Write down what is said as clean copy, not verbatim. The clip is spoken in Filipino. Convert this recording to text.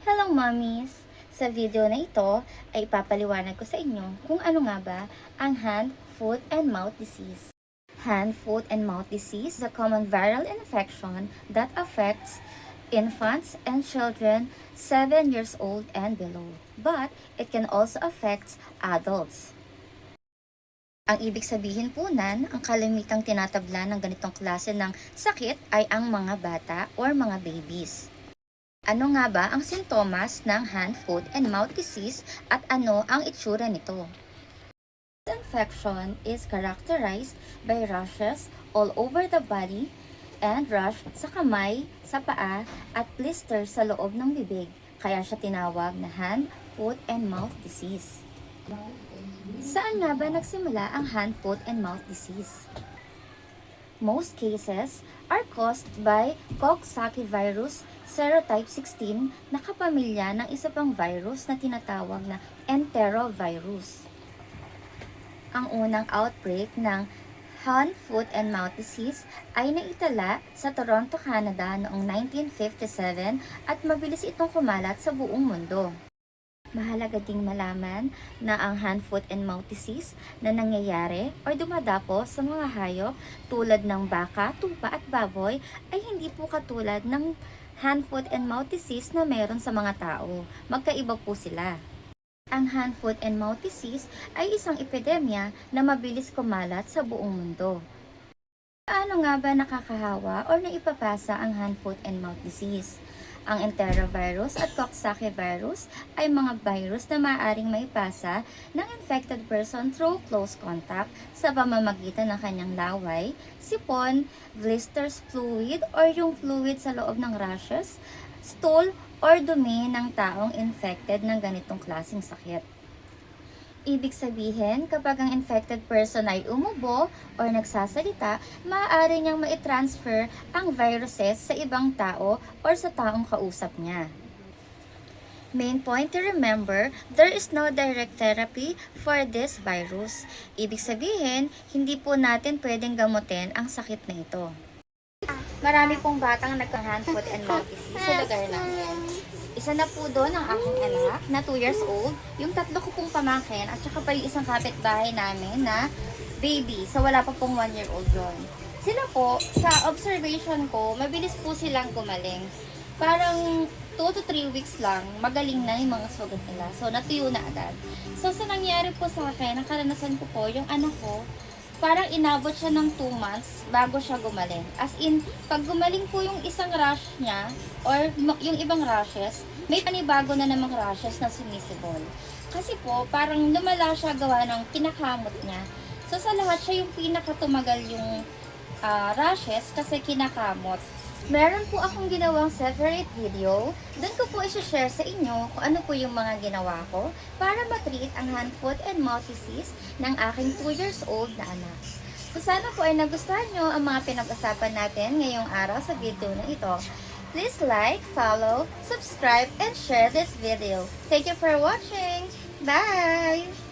Hello mommies! Sa video na ito ay ipapaliwanag ko sa inyo kung ano nga ba ang hand, foot, and mouth disease. Hand, foot, and mouth disease is a common viral infection that affects infants and children 7 years old and below. But it can also affect adults. Ang ibig sabihin po nan, ang kalamitang tinatabla ng ganitong klase ng sakit ay ang mga bata or mga babies. Ano nga ba ang sintomas ng hand, foot, and mouth disease at ano ang itsura nito? This infection is characterized by rashes all over the body and rash sa kamay, sa paa, at blister sa loob ng bibig. Kaya siya tinawag na hand, foot, and mouth disease. Saan nga ba nagsimula ang hand, foot, and mouth disease? Most cases are caused by Coxsackie virus serotype 16 na kapamilya ng isa pang virus na tinatawag na enterovirus. Ang unang outbreak ng hand, foot, and mouth disease ay naitala sa Toronto, Canada noong 1957 at mabilis itong kumalat sa buong mundo. Mahalaga ding malaman na ang hand, foot, and mouth disease na nangyayari o dumadapo sa mga hayop tulad ng baka, tupa at baboy ay hindi po katulad ng hand, foot, and mouth disease na meron sa mga tao. Magkaiba po sila. Ang hand, foot, and mouth disease ay isang epidemya na mabilis kumalat sa buong mundo. Paano nga ba nakakahawa o naipapasa ang hand, foot, and mouth disease? Ang enterovirus at Coxsackie virus ay mga virus na maaaring maipasa ng infected person through close contact sa pamamagitan ng kanyang laway, sipon, blisters fluid or yung fluid sa loob ng rashes, stool or dumi ng taong infected ng ganitong klaseng sakit. Ibig sabihin, kapag ang infected person ay umubo o nagsasalita, maaari niyang maitransfer ang viruses sa ibang tao o sa taong kausap niya. Main point to remember, there is no direct therapy for this virus. Ibig sabihin, hindi po natin pwedeng gamutin ang sakit na ito. Marami pong batang nagka-hand, foot, and mouth disease sa lugar namin. Isa na po doon ang aking anak na 2 years old, yung tatlo ko pong pamangkin, at saka pa yung isang kapitbahay namin na baby. So wala pa pong 1-year-old yun. Sila po, sa observation ko, mabilis po silang gumaling. Parang 2 to 3 weeks lang, magaling na yung mga sugat nila. So natuyo na agad. So sa nangyari po sa akin, ang karanasan ko po, yung anak ko, parang inabot siya ng 2 months bago siya gumaling. As in, pag gumaling po yung isang rash niya, or yung ibang rashes, may panibago na namang rashes na sumisibol. Kasi po, parang lumala siya gawa ng kinakamot niya. So sa lahat, siya yung pinakatumagal yung rashes kasi kinakamot. Meron po akong ginawang separate video. Doon ko po i-share sa inyo kung ano po yung mga ginawa ko para matreat ang hand, foot, and mouth disease ng aking 2 years old na anak. So sana po ay nagustuhan nyo ang mga pinag-usapan natin ngayong araw sa video na ito. Please like, follow, subscribe, and share this video. Thank you for watching. Bye!